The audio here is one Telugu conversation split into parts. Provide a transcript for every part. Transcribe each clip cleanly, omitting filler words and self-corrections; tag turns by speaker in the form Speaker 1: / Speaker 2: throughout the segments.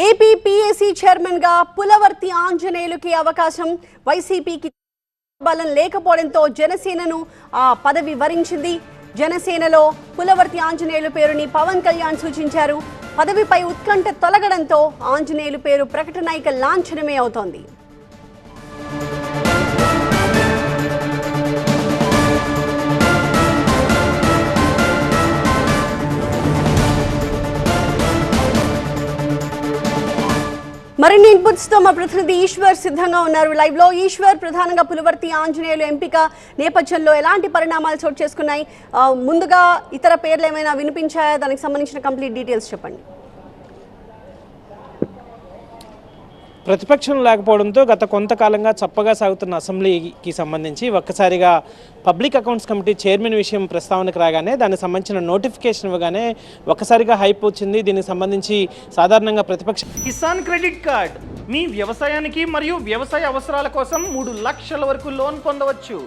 Speaker 1: ఏపీ పీఏసీ చైర్మన్ గా పులవర్తి ఆంజనేయులుకి అవకాశం. వైసీపీకి బలం లేకపోవడంతో జనసేనను ఆ పదవి వరించింది. జనసేనలో పులవర్తి ఆంజనేయులు పేరుని పవన్ కళ్యాణ్ సూచించారు. పదవిపై ఉత్కంఠ తొలగడంతో ఆంజనేయులు పేరు ప్రకటన ఇక లాంఛనమే అవుతోంది. మరిన్ని ఇన్పుట్స్ తో మా ప్రతినిధి ఈశ్వర్ సిద్ధంగా ఉన్నారు లైవ్ లో. ఈశ్వర్, ప్రధానంగా పులవర్తి ఆంజనేయులు ఎంపిక నేపథ్యంలో ఎలాంటి పరిణామాలు చోటు చేసుకున్నాయి? ముందుగా ఇతర పేర్లు ఏమైనా వినిపించాయా? దానికి సంబంధించిన కంప్లీట్ డీటెయిల్స్ చెప్పండి.
Speaker 2: ప్రతిపక్షం లేకపోవడంతో గత కొంతకాలంగా చప్పగా సాగుతున్న అసెంబ్లీకి సంబంధించి ఒక్కసారిగా పబ్లిక్ అకౌంట్స్ కమిటీ చైర్మన్ విషయం ప్రస్తావనకు రాగానే దానికి సంబంధించిన నోటిఫికేషన్ ఇవ్వగానే ఒక్కసారిగా హైప్ వచ్చింది. దీనికి సంబంధించి సాధారణంగా ప్రతిపక్ష
Speaker 3: కిసాన్ క్రెడిట్ కార్డ్ మీ వ్యవసాయానికి మరియు వ్యవసాయ అవసరాల కోసం 3 లక్షల వరకు లోన్ పొందవచ్చు.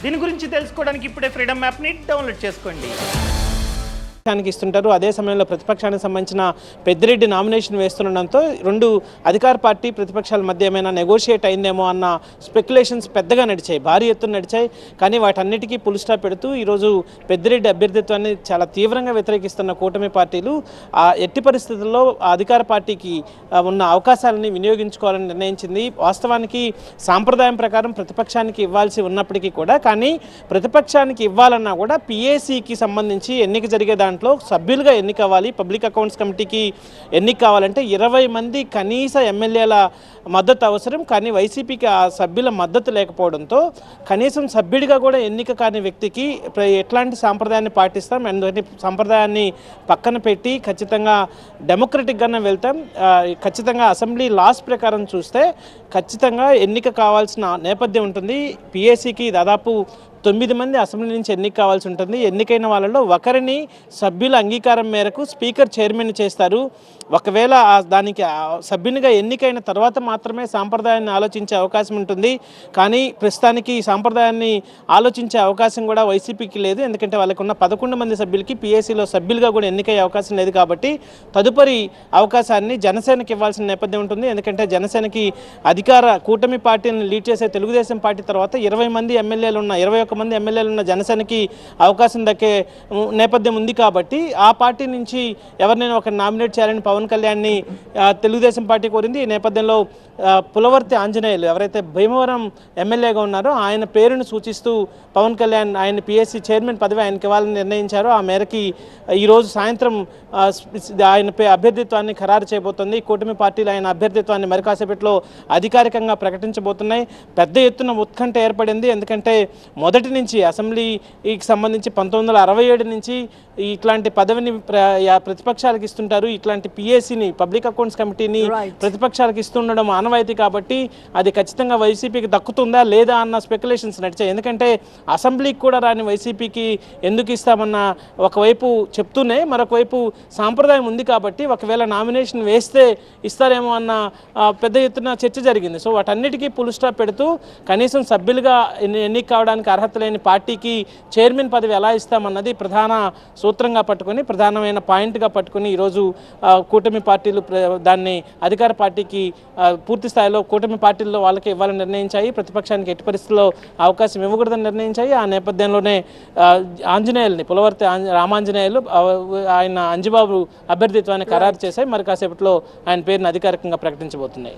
Speaker 3: దీని గురించి తెలుసుకోవడానికి ఇప్పుడే ఫ్రీడమ్ యాప్ని డౌన్లోడ్ చేసుకోండి.
Speaker 2: ఇస్తుంటారు. అదే సమయంలో ప్రతిపక్షానికి సంబంధించిన పెద్దిరెడ్డి నామినేషన్ వేస్తుండడంతో రెండు అధికార పార్టీ ప్రతిపక్షాల మధ్య ఏమైనా నెగోషియేట్ అయిందేమో అన్న స్పెక్యులేషన్స్ పెద్దగా నడిచాయి, భారీ ఎత్తున నడిచాయి. కానీ వాటన్నిటికీ పుల్ స్టాప్ పెడుతూ ఈరోజు పెద్దిరెడ్డి అభ్యర్థిత్వాన్ని చాలా తీవ్రంగా వ్యతిరేకిస్తున్న కూటమి పార్టీలు ఆ ఎట్టి పరిస్థితుల్లో అధికార పార్టీకి ఉన్న అవకాశాలని వినియోగించుకోవాలని నిర్ణయించింది. వాస్తవానికి సాంప్రదాయం ప్రకారం ప్రతిపక్షానికి ఇవ్వాల్సి ఉన్నప్పటికీ కూడా, కానీ ప్రతిపక్షానికి ఇవ్వాలన్నా కూడా పిఏసీకి సంబంధించి ఎన్నిక జరిగే దాంట్లో సభ్యులుగా ఎన్నిక అవ్వాలి. పబ్లిక్ అకౌంట్స్ కమిటీకి ఎన్నిక కావాలంటే 20 మంది కనీస ఎమ్మెల్యేల మద్దతు అవసరం. కానీ వైసీపీకి ఆ సభ్యుల మద్దతు లేకపోవడంతో కనీసం సభ్యుడిగా కూడా ఎన్నిక కాని వ్యక్తికి ఎట్లాంటి సాంప్రదాయాన్ని పాటిస్తాం, అందుకని సాంప్రదాయాన్ని పక్కన పెట్టి ఖచ్చితంగా డెమోక్రటిక్గానే వెళ్తాం. ఖచ్చితంగా అసెంబ్లీ లాస్ ప్రకారం చూస్తే ఖచ్చితంగా ఎన్నిక కావాల్సిన నేపథ్యం ఉంటుంది. పిఏసీకి దాదాపు 9 మంది అసెంబ్లీ నుంచి ఎన్నిక కావాల్సి ఉంటుంది. ఎన్నికైన వాళ్ళలో ఒకరిని సభ్యుల అంగీకారం మేరకు స్పీకర్ చైర్మన్ చేస్తారు. ఒకవేళ దానికి సభ్యునిగా ఎన్నికైన తర్వాత మాత్రమే సాంప్రదాయాన్ని ఆలోచించే అవకాశం ఉంటుంది. కానీ ప్రస్తుతానికి ఈ సాంప్రదాయాన్ని ఆలోచించే అవకాశం కూడా వైసీపీకి లేదు. ఎందుకంటే వాళ్ళకు ఉన్న 11 మంది సభ్యులకి పిఏసీలో సభ్యులుగా కూడా ఎన్నికయ్యే అవకాశం లేదు. కాబట్టి తదుపరి అవకాశాన్ని జనసేనకి ఇవ్వాల్సిన నేపథ్యం ఉంటుంది. ఎందుకంటే జనసేనకి అధికార కూటమి పార్టీని లీడ్ చేసే తెలుగుదేశం పార్టీ తర్వాత 21 మంది ఎమ్మెల్యేలు ఉన్న జనసేనకి అవకాశం దక్కే నేపథ్యం ఉంది. కాబట్టి ఆ పార్టీ నుంచి ఎవరినైనా ఒక నామినేట్ చేయాలని పవన్ కళ్యాణ్ని తెలుగుదేశం పార్టీ కోరింది. ఈ నేపథ్యంలో పులవర్తి ఆంజనేయులు ఎవరైతే భీమవరం ఎమ్మెల్యేగా ఉన్నారో ఆయన పేరును సూచిస్తూ పవన్ కళ్యాణ్ ఆయన పిఎస్సి చైర్మన్ పదవి ఆయనకి ఇవ్వాలని నిర్ణయించారు. ఆ మేరకి ఈరోజు సాయంత్రం ఆయన అభ్యర్థిత్వాన్ని ఖరారు చేయబోతుంది. కూటమి పార్టీలు ఆయన అభ్యర్థిత్వాన్ని మరి కాసేపట్లో అధికారికంగా ప్రకటించబోతున్నాయి. పెద్ద ఎత్తున ఉత్కంఠ ఏర్పడింది. ఎందుకంటే మొదటి నుంచి అసెంబ్లీకి సంబంధించి 1967 నుంచి ఇట్లాంటి పదవిని ప్రతిపక్షాలకు ఇస్తుంటారు. ఇట్లాంటి పిఏసీని పబ్లిక్ అకౌంట్స్ కమిటీని ప్రతిపక్షాలకు ఇస్తుండడం ఆనవాయితీ. కాబట్టి అది ఖచ్చితంగా వైసీపీకి దక్కుతుందా లేదా అన్న స్పెక్యులేషన్స్ నడిచాయి. ఎందుకంటే అసెంబ్లీకి కూడా రాని వైసీపీకి ఎందుకు ఇస్తామన్న ఒకవైపు చెప్తూనే మరొకవైపు సాంప్రదాయం ఉంది. కాబట్టి ఒకవేళ నామినేషన్ వేస్తే ఇస్తారేమో అన్న పెద్ద ఎత్తున చర్చ జరిగింది. సో వాటన్నిటికీ పుల్ స్టాప్ పెడుతూ కనీసం సభ్యులుగా ఎన్నిక కావడానికి అర్హత లేని పార్టీకి చైర్మన్ పదవి ఎలా ఇస్తామన్నది ప్రధాన సూత్రంగా పట్టుకొని, ప్రధానమైన పాయింట్గా పట్టుకుని ఈరోజు కూటమి పార్టీలు దాన్ని అధికార పార్టీకి పూర్తి స్థాయిలో కూటమి పార్టీల్లో వాళ్ళకి ఇవ్వాలని నిర్ణయించాయి. ప్రతిపక్షానికి ఎట్టి పరిస్థితుల్లో అవకాశం ఇవ్వకూడదని నిర్ణయించాయి. ఆ నేపథ్యంలోనే ఆంజనేయుల్ని పులవర్తి రామాంజనేయులు ఆయన అంజిబాబు అభ్యర్థిత్వాన్ని ఖరారు చేశాయి. మరి కాసేపట్లో ఆయన పేరును అధికారికంగా ప్రకటించబోతున్నాయి.